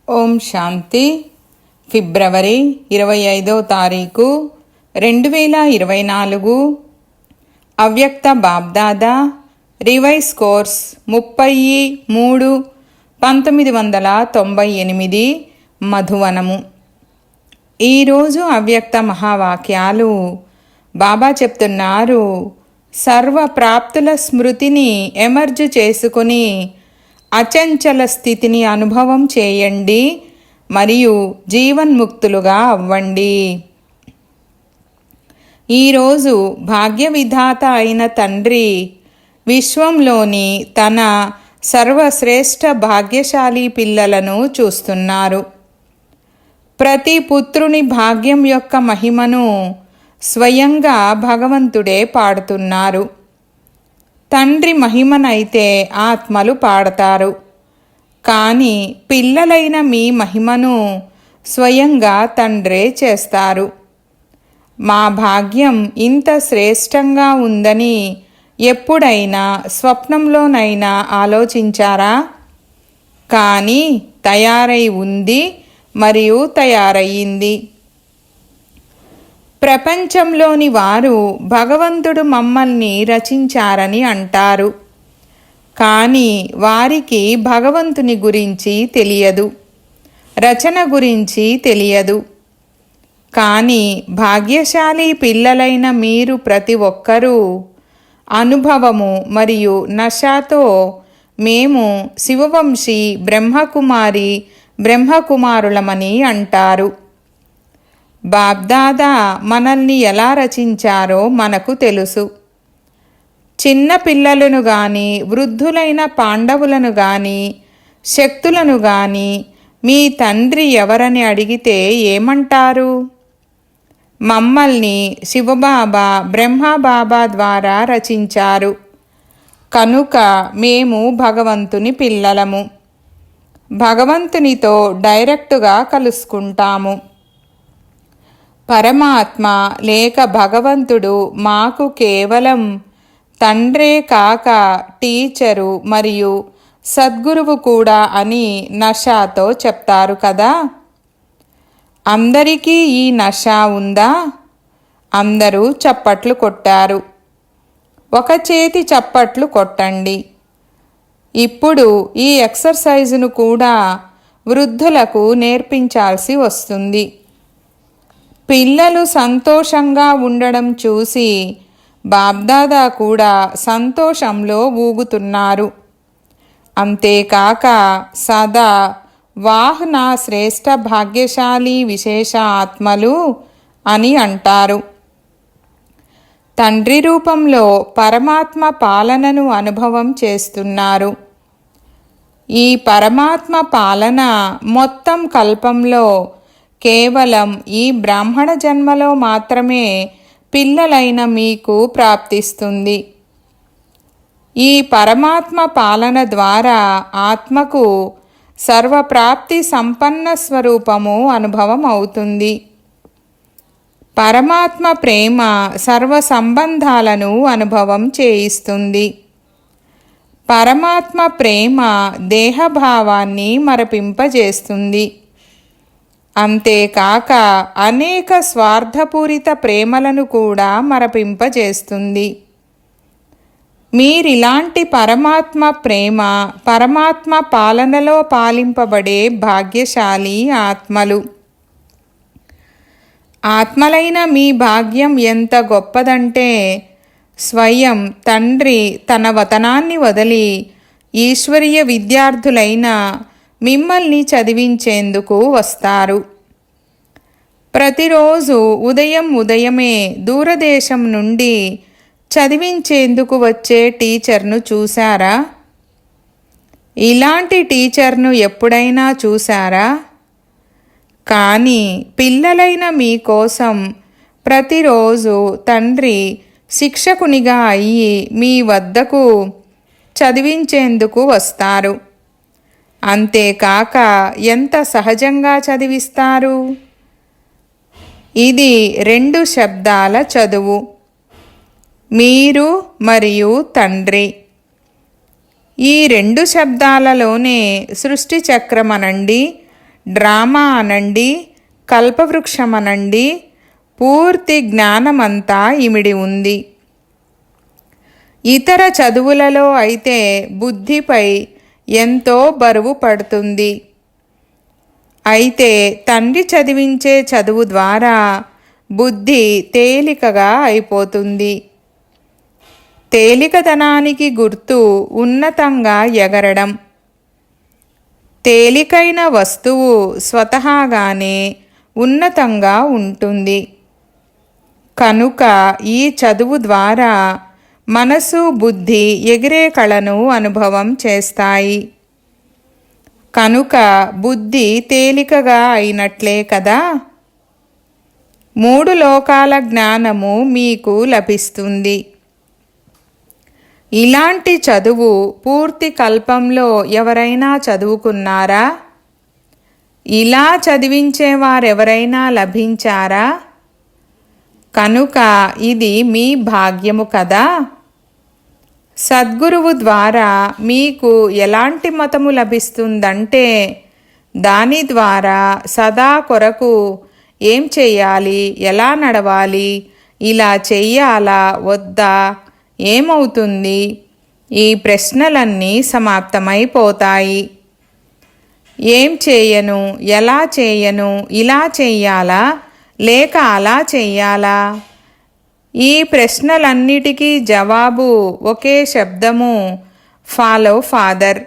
ఓం శాంతి. ఫిబ్రవరి 25వ తారీఖు 2024. అవ్యక్త BapDada revise course 30-3-1998 మధువనము. ఈరోజు అవ్యక్త మహావాక్యాలు బాబా చెప్తున్నారు. సర్వ ప్రాప్తుల స్మృతిని ఎమర్జ్ చేసుకుని అచంచల స్థితిని అనుభవం చేయండి మరియు జీవన్ముక్తులుగా అవ్వండి. ఈరోజు భాగ్య విధాత అయిన తండ్రి విశ్వంలోని తన సర్వశ్రేష్ఠ భాగ్యశాలి పిల్లలను చూస్తున్నారు. ప్రతి పుత్రుని భాగ్యం యొక్క మహిమను స్వయంగా భగవంతుడే పాడుతున్నారు. తండ్రి మహిమనైతే ఆత్మలు పాడతారు, కానీ పిల్లలైన మీ మహిమను స్వయంగా తండ్రే చేస్తారు. మా భాగ్యం ఇంత శ్రేష్టంగా ఉందని ఎప్పుడైనా స్వప్నంలోనైనా ఆలోచించారా? కానీ తయారై ఉంది మరియు తయారయ్యింది. ప్రపంచంలోని వారు భగవంతుడు మమ్మల్ని రచించారని అంటారు, కానీ వారికి భగవంతుని గురించి తెలియదు, రచన గురించి తెలియదు. కానీ భాగ్యశాలి పిల్లలైన మీరు ప్రతి ఒక్కరూ అనుభవము మరియు నషాతో మేము శివవంశీ బ్రహ్మకుమారి బ్రహ్మకుమారులమని అంటారు. బాబ్దాదా మనల్ని ఎలా రచించారో మనకు తెలుసు. చిన్న పిల్లలను గాని, వృద్ధులైన పాండవులను గాని, శక్తులను గాని మీ తండ్రి ఎవరని అడిగితే ఏమంటారు? మమ్మల్ని శివబాబా బ్రహ్మబాబా ద్వారా రచించారు, కనుక మేము భగవంతుని పిల్లలము. భగవంతునితో డైరెక్టుగా కలుసుకుంటాము. పరమాత్మ లేక భగవంతుడు మాకు కేవలం తండ్రే కాక టీచరు మరియు సద్గురువు కూడా అని నషాతో చెప్తారు కదా. అందరికీ ఈ నషా ఉందా? అందరూ చప్పట్లు కొట్టారు. ఒక చేతి చప్పట్లు కొట్టండి. ఇప్పుడు ఈ ఎక్సర్సైజును కూడా వృద్ధులకు నేర్పించాల్సి వస్తుంది. పిల్లలు సంతోషంగా ఉండడం చూసి బాబ్దాదా కూడా సంతోషంలో ఊగుతున్నారు. అంతేకాక సదా వాహ్ నా శ్రేష్ఠ భాగ్యశాలి విశేష ఆత్మలు అని అంటారు. తండ్రి రూపంలో పరమాత్మ పాలనను అనుభవం చేస్తున్నారు. ఈ పరమాత్మ పాలన మొత్తం కల్పంలో కేవలం ఈ బ్రాహ్మణ జన్మలో మాత్రమే పిల్లలైన మీకు ప్రాప్తిస్తుంది. ఈ పరమాత్మ పాలన ద్వారా ఆత్మకు సర్వప్రాప్తి సంపన్న స్వరూపము అనుభవం అవుతుంది. పరమాత్మ ప్రేమ సర్వ సంబంధాలను అనుభవం చేయిస్తుంది. పరమాత్మ ప్రేమ దేహభావాన్ని మరపింపజేస్తుంది. అంతేకాక అనేక స్వార్థపూరిత ప్రేమలను కూడా మరపింపజేస్తుంది. మీరిలాంటి పరమాత్మ ప్రేమ, పరమాత్మ పాలనలో పాలింపబడే భాగ్యశాలి ఆత్మలు. ఆత్మలైన మీ భాగ్యం ఎంత గొప్పదంటే స్వయం తండ్రి తన వతనాన్ని వదిలి ఈశ్వరీయ విద్యార్థులైన మిమ్మల్ని చదివించేందుకు వస్తారు. ప్రతిరోజు ఉదయమే దూరదేశం నుండి చదివించేందుకు వచ్చే టీచర్ను చూశారా? ఇలాంటి టీచర్ను ఎప్పుడైనా చూశారా? కానీ పిల్లలైన మీకోసం ప్రతిరోజు తండ్రి శిక్షకునిగా అయ్యి మీ వద్దకు చదివించేందుకు వస్తారు. అంతేకాక ఎంత సహజంగా చదివిస్తారు. ఇది 2 శబ్దాల చదువు, మీరు మరియు తండ్రి. ఈ రెండు శబ్దాలలోనే సృష్టి చక్రం అనండి, డ్రామా అనండి, కల్పవృక్షం అనండి, పూర్తి జ్ఞానమంతా ఇమిడి ఉంది. ఇతర చదువులలో అయితే బుద్ధిపై ఎంతో బరువు పడుతుంది. అయితే తండ్రి చదివించే చదువు ద్వారా బుద్ధి తేలికగా అయిపోతుంది. తేలికదనానికి గుర్తు ఉన్నతంగా ఎగరడం. తేలికైన వస్తువు స్వతహాగానే ఉన్నతంగా ఉంటుంది. కనుక ఈ చదువు ద్వారా మనసు, బుద్ధి ఎగిరే కళను అనుభవం చేస్తాయి. కనుక బుద్ధి తేలికగా అయినట్లే కదా. 3 లోకాల జ్ఞానము మీకు లభిస్తుంది. ఇలాంటి చదువు పూర్తి కల్పంలో ఎవరైనా చదువుకున్నారా? ఇలా చదివించేవారెవరైనా లభించారా? కనుక ఇది మీ భాగ్యము కదా. సద్గురువు ద్వారా మీకు ఎలాంటి మతము లభిస్తుందంటే, దాని ద్వారా సదా కొరకు ఏం చెయ్యాలి, ఎలా నడవాలి, ఇలా చెయ్యాలా వద్దా, ఏమవుతుంది, ఈ ప్రశ్నలన్నీ సమాప్తమైపోతాయి. ఏం చేయను, ఎలా చేయను, ఇలా చెయ్యాలా లేక అలా చెయ్యాలా, ఈ ప్రశ్నలన్నిటికీ జవాబు ఒకే శబ్దము, ఫాలో ఫాదర్.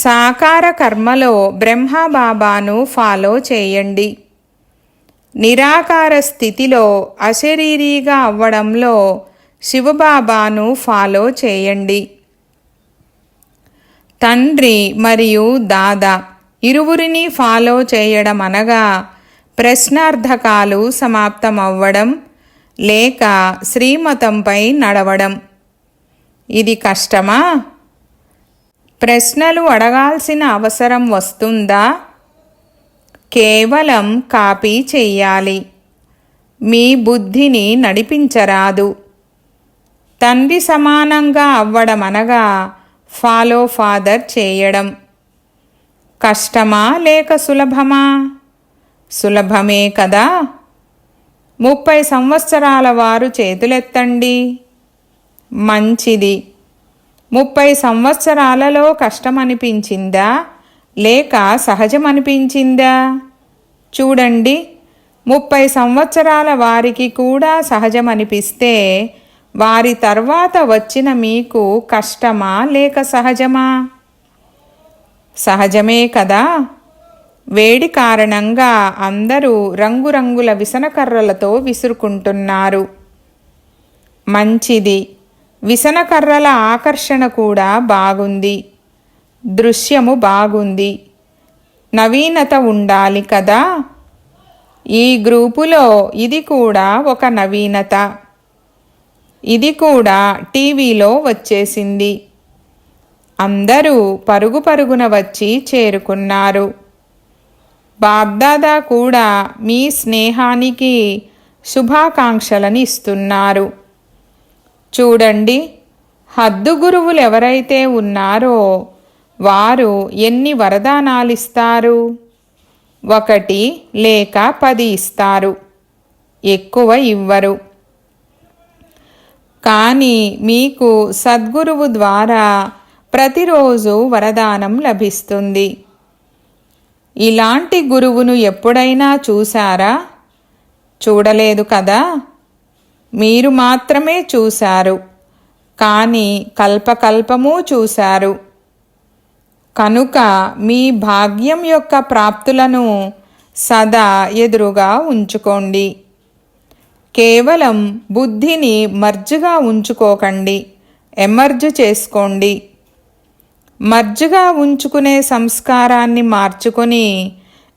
సాకార కర్మలో బ్రహ్మబాబాను ఫాలో చేయండి. నిరాకార స్థితిలో అశరీరీగా అవ్వడంలో శివబాబాను ఫాలో చేయండి. తండ్రి మరియు దాదా ఇరువురిని ఫాలో చేయడం అనగా ప్రశ్నార్థకాలు సమాప్తమవ్వడం లేక శ్రీమతంపై నడవడం. ఇది కష్టమా? ప్రశ్నలు అడగాల్సిన అవసరం వస్తుందా? కేవలం కాపీ చెయ్యాలి. మీ బుద్ధిని నడిపించరాదు. తండ్రి సమానంగా అవ్వడం అనగా ఫాలో ఫాదర్ చేయడం. కష్టమా లేక సులభమా? సులభమే కదా. 30 సంవత్సరాల వారు చేతులెత్తండి. మంచిది. 30 సంవత్సరాలలో కష్టమనిపించిందా లేక సహజమనిపించిందా? చూడండి, 30 సంవత్సరాల వారికి కూడా సహజమనిపిస్తే వారి తర్వాత వచ్చిన మీకు కష్టమా లేక సహజమా? సహజమే కదా. వేడి కారణంగా అందరూ రంగురంగుల విసనకర్రలతో విసురుకుంటున్నారు. మంచిది. విసనకర్రల ఆకర్షణ కూడా బాగుంది. దృశ్యము బాగుంది. నవీనత ఉండాలి కదా. ఈ గ్రూపులో ఇది కూడా ఒక నవీనత. ఇది కూడా టీవీలో వచ్చేసింది. అందరూ పరుగు పరుగున వచ్చి చేరుకున్నారు. బాబ్దాదా కూడా మీ స్నేహానికి శుభాకాంక్షలను ఇస్తున్నారు. చూడండి, హద్దు గురువులు ఎవరైతే ఉన్నారో వారు ఎన్ని వరదానాలిస్తారు? 1 లేక 10 ఇస్తారు, ఎక్కువ ఇవ్వరు. కానీ మీకు సద్గురువు ద్వారా ప్రతిరోజు వరదానం లభిస్తుంది. ఇలాంటి గురువును ఎప్పుడైనా చూశారా? చూడలేదు కదా. మీరు మాత్రమే చూశారు, కానీ కల్పకల్పము చూశారు. కనుక మీ భాగ్యం యొక్క ప్రాప్తులను సదా ఎదురుగా ఉంచుకోండి. కేవలం బుద్ధిని మర్జ్గా ఉంచుకోకండి, ఎమర్జ్ చేసుకోండి. మర్జ్గా ఉంచుకునే సంస్కారాన్ని మార్చుకొని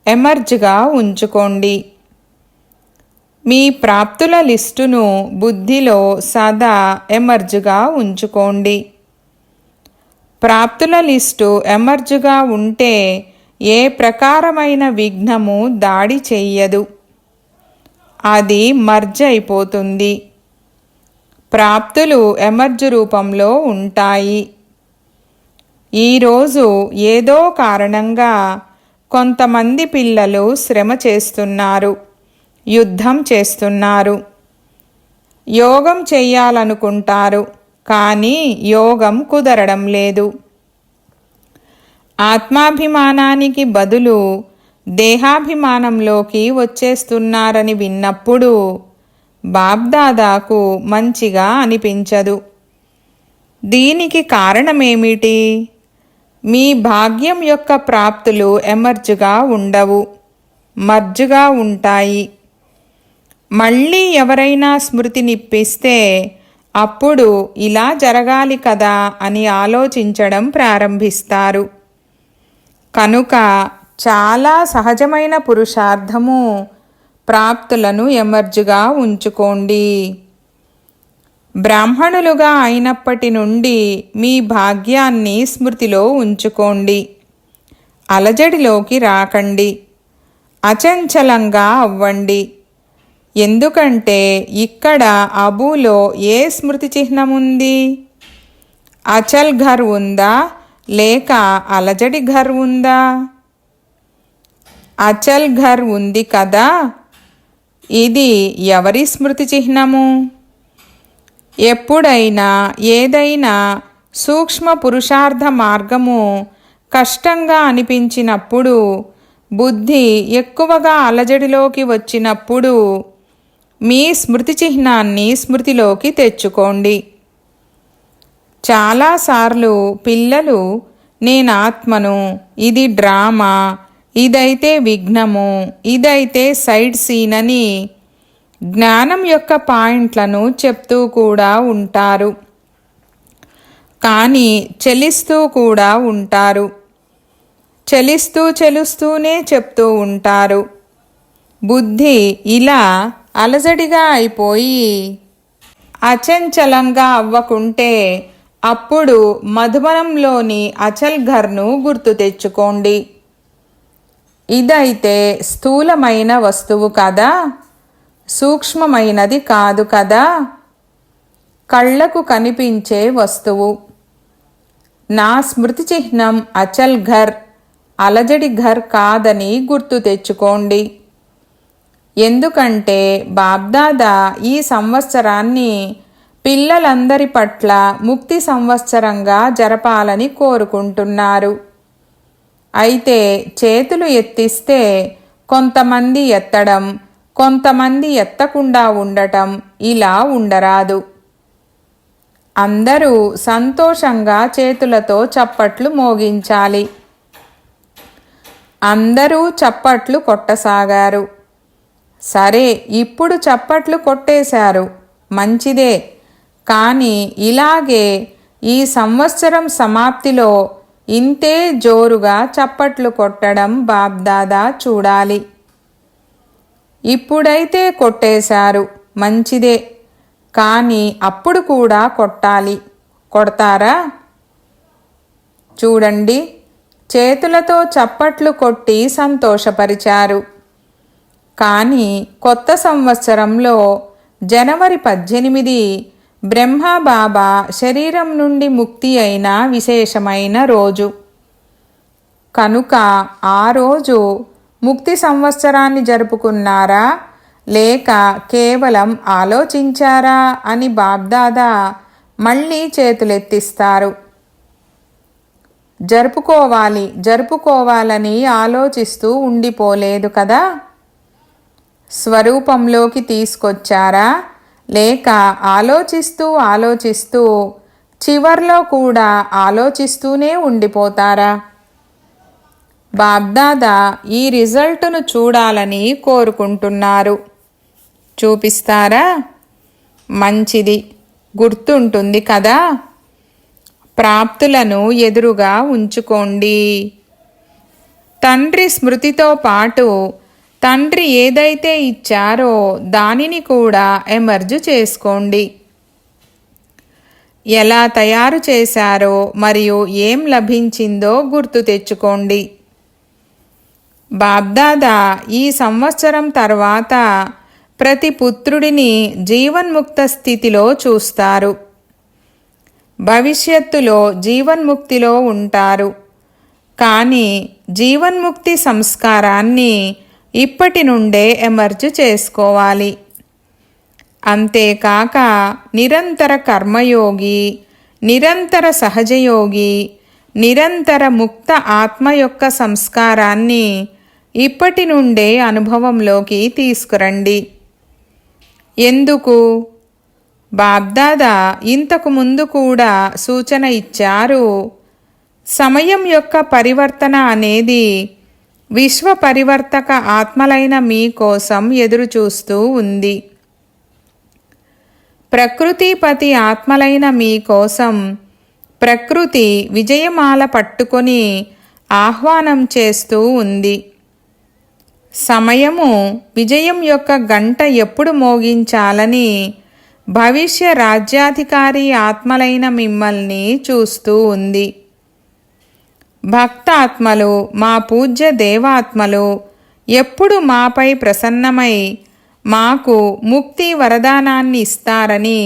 ఎమర్జ్గా ఉంచుకోండి. మీ ప్రాప్తుల లిస్టును బుద్ధిలో సదా ఎమర్జ్గా ఉంచుకోండి. ప్రాప్తుల లిస్టు ఎమర్జ్గా ఉంటే ఏ ప్రకారమైన విఘ్నము దాడి చెయ్యదు. అది మర్జ్ అయిపోతుంది. ప్రాప్తులు ఎమర్జ్ రూపంలో ఉంటాయి. ఈరోజు ఏదో కారణంగా కొంతమంది పిల్లలు శ్రమ చేస్తున్నారు, యుద్ధం చేస్తున్నారు. యోగం చెయ్యాలనుకుంటారు, కానీ యోగం కుదరడం లేదు. ఆత్మాభిమానానికి బదులు దేహాభిమానంలోకి వచ్చేస్తున్నారని విన్నప్పుడు బాబ్దాదాకు మంచిగా అనిపించదు. దీనికి కారణమేమిటి? మీ భాగ్యం యొక్క ప్రాప్తులు ఎమర్జుగా ఉండవు, మర్జుగా ఉంటాయి. మళ్ళీ ఎవరైనా స్మృతినిప్పిస్తే అప్పుడు ఇలా జరగాలి కదా అని ఆలోచించడం ప్రారంభిస్తారు. కనుక చాలా సహజమైన పురుషార్థము ప్రాప్తులను ఎమర్జుగా ఉంచుకోండి. బ్రాహ్మణులుగా అయినప్పటి నుండి మీ భాగ్యాన్ని స్మృతిలో ఉంచుకోండి. అలజడిలోకి రాకండి, అచంచలంగా అవ్వండి. ఎందుకంటే ఇక్కడ అబూలో ఏ స్మృతి చిహ్నముంది? అచల్ ఘర్ ఉందా లేక అలజడి ఘర్ ఉందా? అచల్ ఘర్ ఉంది కదా. ఇది ఎవరి స్మృతి చిహ్నము? ఎప్పుడైనా ఏదైనా సూక్ష్మ పురుషార్థ మార్గము కష్టంగా అనిపించినప్పుడు, బుద్ధి ఎక్కువగా అలజడిలోకి వచ్చినప్పుడు మీ స్మృతి చిహ్నాన్ని స్మృతిలోకి తెచ్చుకోండి. చాలాసార్లు పిల్లలు నేను ఆత్మను, ఇది డ్రామా, ఇదైతే విఘ్నము, ఇదైతే సైడ్ సీన్ అని జ్ఞానం యొక్క పాయింట్లను చెప్తూ కూడా ఉంటారు. కానీ చలిస్తూ కూడా ఉంటారు. చలుస్తూనే చెప్తూ ఉంటారు. బుద్ధి ఇలా అలజడిగా అయిపోయి అచంచలంగా అవ్వకుంటే అప్పుడు మధుబనంలోని అచల్ ఘర్ను గుర్తు తెచ్చుకోండి. ఇదైతే స్థూలమైన వస్తువు కదా, సూక్ష్మమైనది కాదు కదా, కళ్ళకు కనిపించే వస్తువు. నా స్మృతి చిహ్నం అచల్ ఘర్, అలజడి ఘర్ కాదని గుర్తు తెచ్చుకోండి. ఎందుకంటే బాబ్దాదా ఈ సంవత్సరాన్ని పిల్లలందరి పట్ల ముక్తి సంవత్సరంగా జరపాలని కోరుకుంటున్నారు. అయితే చేతులు ఎత్తిస్తే కొంతమంది ఎత్తడం, కొంతమంది ఎత్తకుండా ఉండటం ఇలా ఉండరాదు. అందరూ సంతోషంగా చేతులతో చప్పట్లు మోగించాలి. అందరూ చప్పట్లు కొట్టసాగారు. సరే, ఇప్పుడు చప్పట్లు కొట్టేశారు, మంచిదే. కానీ ఇలాగే ఈ సంవత్సరం సమాప్తిలో ఇంతే జోరుగా చప్పట్లు కొట్టడం బాబ్దాదా చూడాలి. ఇప్పుడైతే కొట్టేశారు, మంచిదే. కానీ అప్పుడు కూడా కొట్టాలి. కొడతారా? చూడండి, చేతులతో చప్పట్లు కొట్టి సంతోషపరిచారు. కానీ కొత్త సంవత్సరంలో జనవరి 18 బ్రహ్మబాబా శరీరం నుండి ముక్తి అయిన విశేషమైన రోజు. కనుక ఆ రోజు ముక్తి సంవత్సరాన్ని జరుపుకున్నారా లేక కేవలం ఆలోచించారా అని బాబ్దాదా మళ్ళీ చేతులెత్తిస్తారు. జరుపుకోవాలని ఆలోచిస్తూ ఉండిపోలేదు కదా. స్వరూపంలోకి తీసుకొచ్చారా లేక ఆలోచిస్తూ చివర్లో కూడా ఆలోచిస్తూనే ఉండిపోతారా? బాబ్దాదా ఈ రిజల్టును చూడాలని కోరుకుంటున్నారు. చూపిస్తారా? మంచిది, గుర్తుంటుంది కదా. ప్రాప్తులను ఎదురుగా ఉంచుకోండి. తండ్రి స్మృతితో పాటు తండ్రి ఏదైతే ఇచ్చారో దానిని కూడా ఎమర్జు చేసుకోండి. ఎలా తయారు చేశారో మరియు ఏం లభించిందో గుర్తు తెచ్చుకోండి. బాబ్దాదా ఈ సంవత్సరం తర్వాత ప్రతి పుత్రుడిని జీవన్ముక్త స్థితిలో చూస్తారు. భవిష్యత్తులో జీవన్ముక్తిలో ఉంటారు. కానీ జీవన్ముక్తి సంస్కారాన్ని ఇప్పటి నుండే ఎమర్జ్ చేసుకోవాలి. అంతేకాక నిరంతర కర్మయోగి, నిరంతర సహజయోగి, నిరంతర ముక్త ఆత్మ యొక్క సంస్కారాన్ని ఇప్పటి నుండే అనుభవంలోకి తీసుకురండి. ఎందుకు? బాబ్దాదా ఇంతకు ముందు కూడా సూచన ఇచ్చారు. సమయం యొక్క పరివర్తన అనేది విశ్వ పరివర్తక ఆత్మలైన మీ కోసం ఎదురుచూస్తూ ఉంది. ప్రకృతిపతి ఆత్మలైన మీ కోసం ప్రకృతి విజయమాల పట్టుకొని ఆహ్వానం చేస్తూ ఉంది. సమయము విజయం యొక్క గంట ఎప్పుడు మోగించాలని భవిష్య రాజ్యాధికారి ఆత్మలైన మిమ్మల్ని చూస్తూ ఉంది. భక్తాత్మలు, మా పూజ్య దేవాత్మలు ఎప్పుడు మాపై ప్రసన్నమై మాకు ముక్తి వరదానాన్ని ఇస్తారని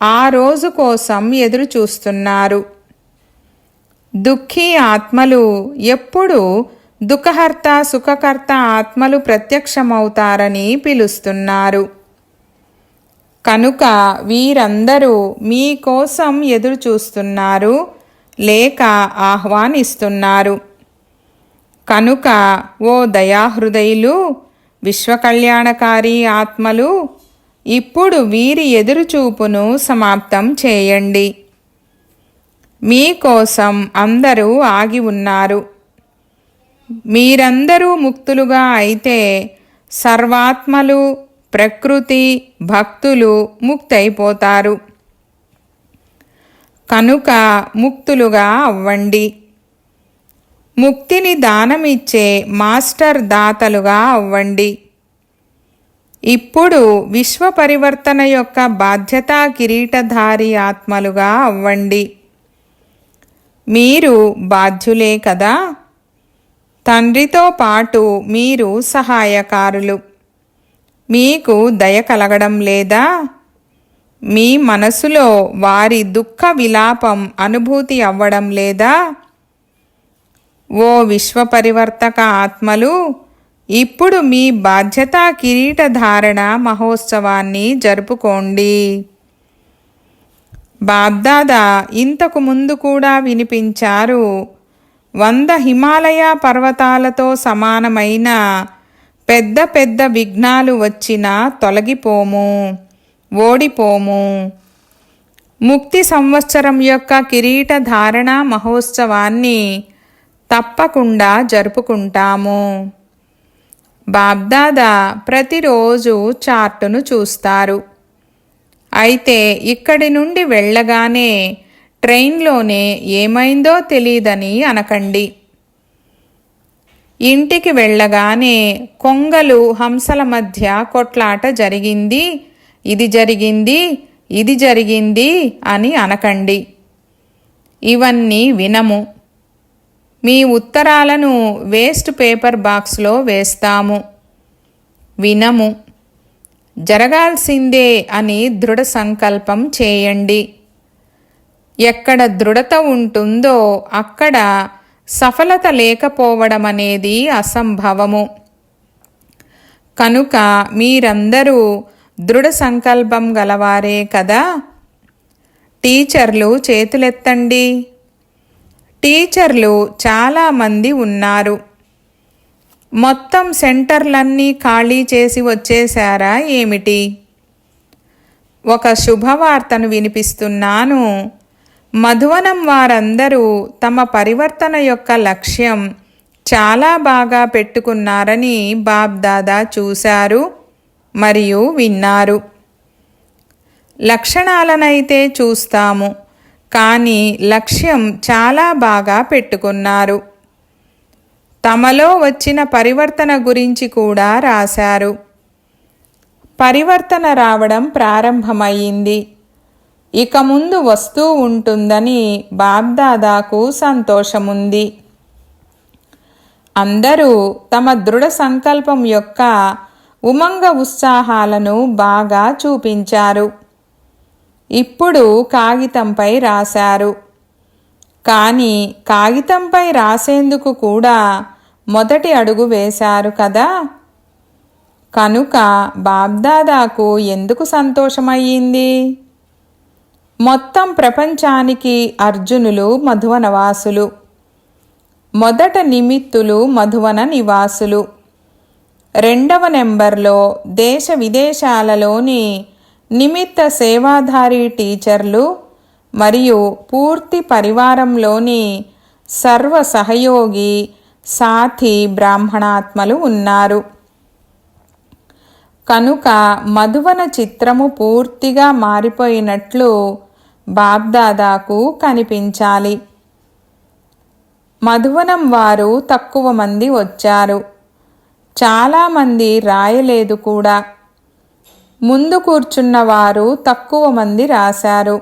ఆ రోజు కోసం ఎదురు చూస్తున్నారు. దుఃఖీ ఆత్మలు ఎప్పుడు దుఃఖహర్త సుఖకర్త ఆత్మలు ప్రత్యక్షమవుతారని పిలుస్తున్నారు. కనుక వీరందరూ మీకోసం ఎదురు చూస్తున్నారు లేక ఆహ్వానిస్తున్నారు. కనుక ఓ దయాహృదయులు, విశ్వకళ్యాణకారి ఆత్మలు, ఇప్పుడు వీరి ఎదురుచూపును సమాప్తం చేయండి. మీకోసం అందరూ ఆగి ఉన్నారు. మీరందరూ ముక్తులుగా అయితే సర్వాత్మలు, ప్రకృతి, భక్తులు ముక్తైపోతారు. కనుక ముక్తులుగా అవ్వండి. ముక్తిని దానమిచ్చే మాస్టర్ దాతలుగా అవ్వండి. ఇప్పుడు విశ్వ పరివర్తన యొక్క బాధ్యతా కిరీటధారి ఆత్మలుగా అవ్వండి. మీరు బాధ్యులే కదా. తండ్రితో పాటు మీరు సహాయకారులు. మీకు దయ కలగడం లేదా? మీ మనసులో వారి దుఃఖ విలాపం అనుభూతి అవ్వడం లేదా? ఓ విశ్వ పరివర్తక ఆత్మలు, ఇప్పుడు మీ బాధ్యతా కిరీటధారణ మహోత్సవాన్ని జరుపుకోండి. బాబ్దాదా ఇంతకు ముందు కూడా వినిపించారు. 100 హిమాలయ పర్వతాలతో సమానమైన పెద్ద పెద్ద విఘ్నాలు వచ్చినా తొలగిపోము, ఓడిపోము. ముక్తి సంవత్సరం యొక్క కిరీటధారణ మహోత్సవాన్ని తప్పకుండా జరుపుకుంటాము. బాబ్దాదా ప్రతిరోజు చార్టును చూస్తారు. అయితే ఇక్కడి నుండి వెళ్ళగానే ట్రైన్లోనే ఏమైందో తెలీదని అనకండి. ఇంటికి వెళ్ళగానే కొంగలు హంసల మధ్య కొట్లాట జరిగింది, ఇది జరిగింది, ఇది జరిగింది అని అనకండి. ఇవన్నీ వినము. మీ ఉత్తరాలను వేస్ట్ పేపర్ బాక్స్లో వేస్తాము. వినము. జరగాల్సిందే అని దృఢ సంకల్పం చేయండి. ఎక్కడ దృఢత ఉంటుందో అక్కడ సఫలత లేకపోవడం అనేది అసంభవము. కనుక మీరందరూ దృఢ సంకల్పం గలవారే కదా. టీచర్లు చేతులెత్తండి. టీచర్లు చాలామంది ఉన్నారు. మొత్తం సెంటర్లన్నీ ఖాళీ చేసి వచ్చేశారా ఏమిటి? ఒక శుభవార్తను వినిపిస్తున్నాను. మధువనం వారందరూ తమ పరివర్తన యొక్క లక్ష్యం చాలా బాగా పెట్టుకున్నారని బాబ్దాదా చూశారు మరియు విన్నారు. లక్షణాలనైతే చూస్తాము, కానీ లక్ష్యం చాలా బాగా పెట్టుకున్నారు. తమలో వచ్చిన పరివర్తన గురించి కూడా రాశారు. పరివర్తన రావడం ప్రారంభమయ్యింది. ఇక ముందు వస్తూ ఉంటుందని బాబ్దాదాకు సంతోషముంది. అందరూ తమ దృఢ సంకల్పం యొక్క ఉమంగ ఉత్సాహాలను బాగా చూపించారు. ఇప్పుడు కాగితంపై రాశారు. కానీ కాగితంపై రాసేందుకు కూడా మొదటి అడుగు వేశారు కదా. కనుక బాబ్దాదాకు ఎందుకు సంతోషమయ్యింది? మొత్తం ప్రపంచానికి అర్జునులు మధువనవాసులు, మొదట నిమిత్తులు మధువన నివాసులు, రెండవ నెంబర్లో దేశ విదేశాలలోని నిమిత్త సేవాధారి టీచర్లు మరియు పూర్తి పరివారంలోని సర్వ సహయోగి సాథి బ్రాహ్మణాత్మలు ఉన్నారు. కనుక మధువన చిత్రము పూర్తిగా మారిపోయినట్లు బాబ్దాదాకు కనిపించాలి. మధువనం వారు తక్కువ మంది వచ్చారు, చాలామంది రాయలేదు కూడా. ముందు కూర్చున్న వారు తక్కువ మంది రాశారు.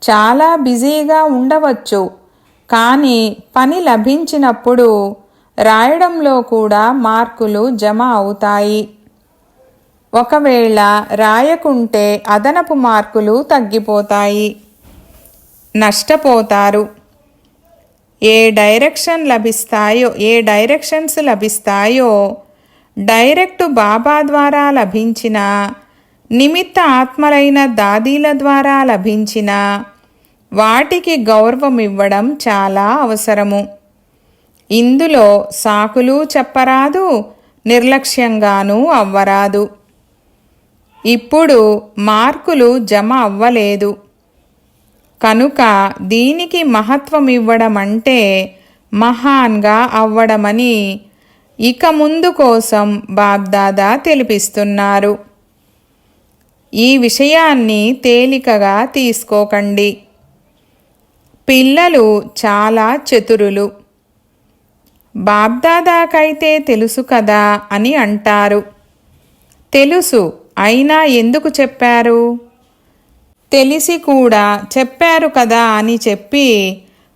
చాలా బిజీగా ఉండవచ్చు, కానీ పని లభించినప్పుడు రాయడంలో కూడా మార్కులు జమ అవుతాయి. ఒకవేళ రాయకుంటే అదనపు మార్కులు తగ్గిపోతాయి, నష్టపోతారు. ఏ డైరెక్షన్స్ లభిస్తాయో డైరెక్ట్ బాబా ద్వారా లభించిన, నిమిత్త ఆత్మలైన దాదీల ద్వారా లభించిన వాటికి గౌరవం ఇవ్వడం చాలా అవసరము. ఇందులో సాకులు చెప్పరాదు, నిర్లక్ష్యంగానూ అవ్వరాదు. ఇప్పుడు మార్కులు జమ అవ్వలేదు కనుక దీనికి మహత్వం ఇవ్వడం అంటే మహాన్గా అవ్వడమని ఇక ముందు కోసం బాబ్దాదా తెలిపిస్తున్నారు. ఈ విషయాన్ని తేలికగా తీసుకోకండి. పిల్లలు చాలా చతురులు. బాబ్దాదాకైతే తెలుసు కదా అని అంటారు. తెలుసు, అయినా ఎందుకు చెప్పారు? తెలిసి కూడా చెప్పారు కదా అని చెప్పి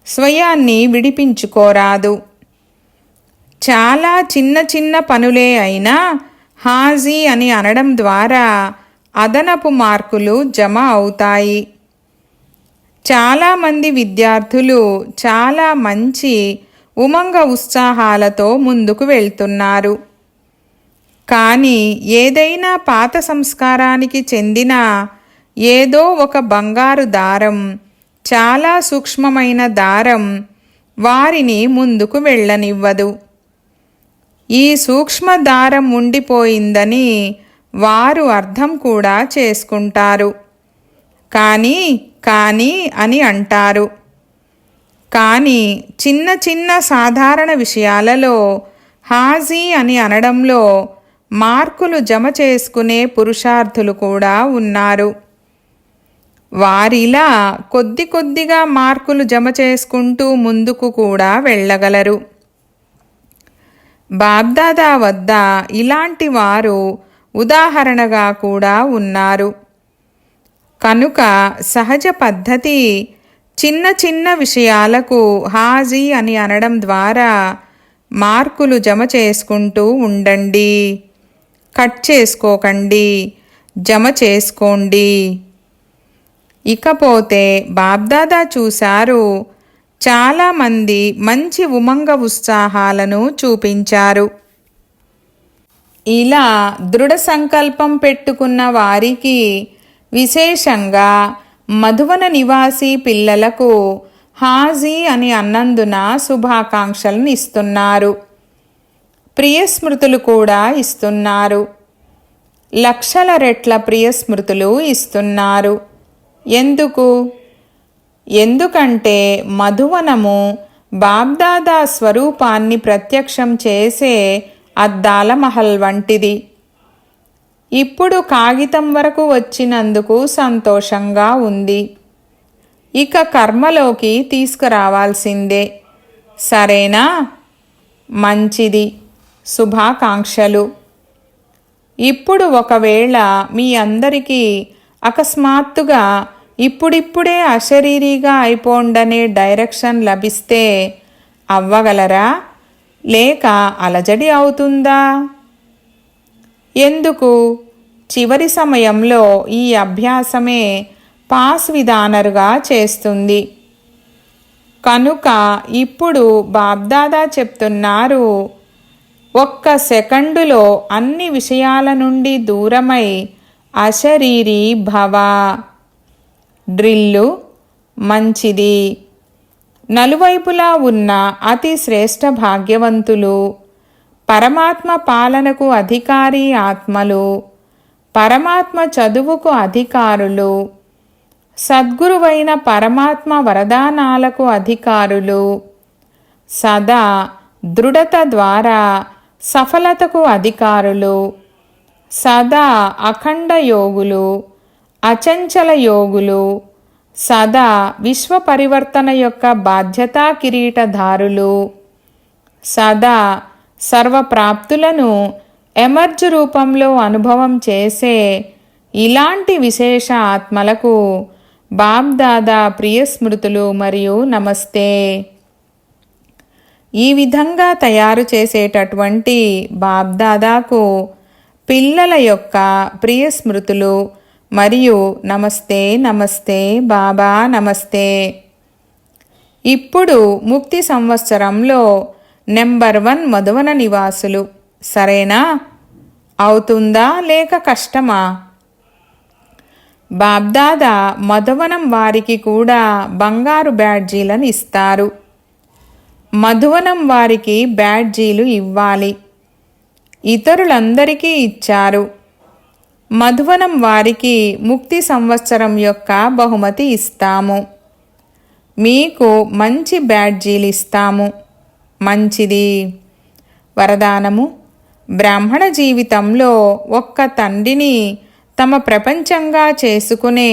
స్వయాన్ని విడిపించుకోరాదు. చాలా చిన్న చిన్న పనులే అయినా హాజీ అని అనడం ద్వారా అదనపు మార్కులు జమ అవుతాయి. చాలామంది విద్యార్థులు చాలా మంచి ఉమంగ ఉత్సాహాలతో ముందుకు వెళ్తున్నారు. కానీ ఏదైనా పాత సంస్కారానికి చెందిన ఏదో ఒక బంగారు దారం, చాలా సూక్ష్మమైన దారం వారిని ముందుకు వెళ్ళనివ్వదు. ఈ సూక్ష్మ దారం ఉండిపోయిందని వారు అర్థం కూడా చేసుకుంటారు, కానీ అని అంటారు. కానీ చిన్న చిన్న సాధారణ విషయాలలో హాజీ అని అనడంలో మార్కులు జమ చేసుకునే పురుషార్థులు కూడా ఉన్నారు. వారిలా కొద్ది కొద్దిగా మార్కులు జమ చేసుకుంటూ ముందుకు కూడా వెళ్ళగలరు. బాబ్దాదా వద్ద ఇలాంటి వారు ఉదాహరణగా కూడా ఉన్నారు. కనుక సహజ పద్ధతి చిన్న చిన్న విషయాలకు హాజీ అని అనడం ద్వారా మార్కులు జమ చేసుకుంటూ ఉండండి. కట్ చేసుకోకండి, జమ చేసుకోండి. ఇకపోతే బాబ్దాదా చూశారు, చాలామంది మంచి ఉమంగ ఉత్సాహాలను చూపించారు. ఇలా దృఢ సంకల్పం పెట్టుకున్న వారికి, విశేషంగా మధువన నివాసి పిల్లలకు హాజీ అని అన్నందున శుభాకాంక్షలను ఇస్తున్నారు. ప్రియస్మృతులు కూడా ఇస్తున్నారు. లక్షల రెట్ల ప్రియస్మృతులు ఇస్తున్నారు. ఎందుకంటే మధువనము బాబ్దాదా స్వరూపాన్ని ప్రత్యక్షం చేసే అద్దాల మహల్ వంటిది. ఇప్పుడు కాగితం వరకు వచ్చినందుకు సంతోషంగా ఉంది. ఇక కర్మలోకి తీసుకురావాల్సిందే. సరేనా? మంచిది. శుభాకాంక్షలు. ఇప్పుడు ఒకవేళ మీ అందరికీ అకస్మాత్తుగా ఇప్పుడిప్పుడే అశరీరీగా అయిపోండనే డైరెక్షన్ లభిస్తే అవ్వగలరా? లేక అలజడి అవుతుందా? ఎందుకు? చివరి సమయంలో ఈ అభ్యాసమే పాస్ విధానరుగా చేస్తుంది. కనుక ఇప్పుడు బాబ్దాదా చెప్తున్నారు, ఒక్క సెకండులో అన్ని విషయాల నుండి దూరమై అశరీరీ భవ. డ్రిల్లు మంచిది. నలువైపులా ఉన్న అతి శ్రేష్ఠ భాగ్యవంతులు, పరమాత్మ పాలనకు అధికారి ఆత్మలు, పరమాత్మ చదువుకు అధికారులు, సద్గురువైన పరమాత్మ వరదానాలకు అధికారులు, సదా దృఢత ద్వారా సఫలతకు అధికారులు, సదా అఖండ యోగులు, అచంచల యోగులు, సదా విశ్వ పరివర్తన యొక్క బాధ్యతా కిరీటధారులు, సదా సర్వప్రాప్తులను ఎమర్జ్ రూపంలో అనుభవం చేసే ఇలాంటి విశేష ఆత్మలకు బాబ్దాదా ప్రియస్మృతులు మరియు నమస్తే. ఈ విధంగా తయారు చేసేటటువంటి బాబ్దాదాకు పిల్లల యొక్క ప్రియస్మృతులు మరియు నమస్తే నమస్తే బాబా నమస్తే. ఇప్పుడు ముక్తి సంవత్సరంలో నెంబర్ 1 మధువన నివాసులు, సరేనా? అవుతుందా లేక కష్టమా? బాబ్దాదా మధువనం వారికి కూడా బంగారు బ్యాడ్జీలను ఇస్తారు. మధువనం వారికి బ్యాడ్జీలు ఇవ్వాలి. ఇతరులందరికీ ఇచ్చారు. మధువనం వారికి ముక్తి సంవత్సరం యొక్క బహుమతి ఇస్తాము. మీకు మంచి బ్యాడ్జీలు ఇస్తాము. మంచిది. వరదానము: బ్రాహ్మణ జీవితంలో ఒక్క తండ్రిని తమ ప్రపంచంగా చేసుకునే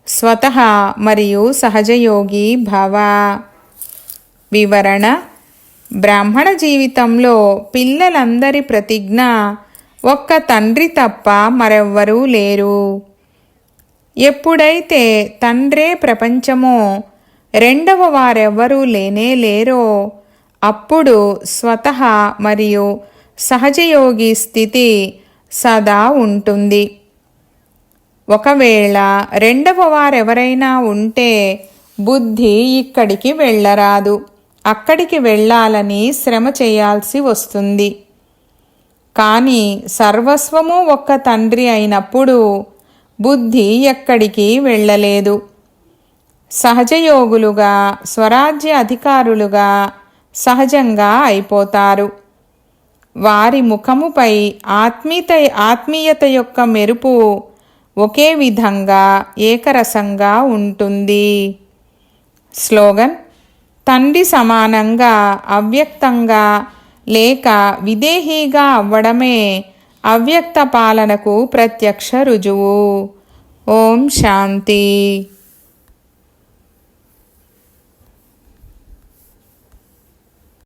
స్వతహా మరియు సహజయోగి భవ. వివరణ: బ్రాహ్మణ జీవితంలో పిల్లలందరి ప్రతిజ్ఞ ఒక్క తండ్రి తప్ప మరెవ్వరూ లేరు. ఎప్పుడైతే తండ్రే ప్రపంచమో, రెండవ వారెవ్వరూ లేనే లేరో, అప్పుడు స్వతహా మరియు సహజయోగి స్థితి సదా ఉంటుంది. ఒకవేళ రెండవ వారెవరైనా ఉంటే బుద్ధి ఇక్కడికి వెళ్ళరాదు, అక్కడికి వెళ్ళాలని శ్రమ చేయాల్సి వస్తుంది. కానీ సర్వస్వము ఒక్క తండ్రి అయినప్పుడు బుద్ధి ఎక్కడికి వెళ్ళలేదు. సహజయోగులుగా, స్వరాజ్య అధికారులుగా సహజంగా అయిపోతారు. వారి ముఖముపై ఆత్మీయత యొక్క మెరుపు ఒకే విధంగా ఏకరసంగా ఉంటుంది. స్లోగన్: తండ్రి సమానంగా అవ్యక్తంగా లేక విదేహీగా అవ్వడమే అవ్యక్త పాలనకు ప్రత్యక్ష రుజువు. ఓం శాంతి.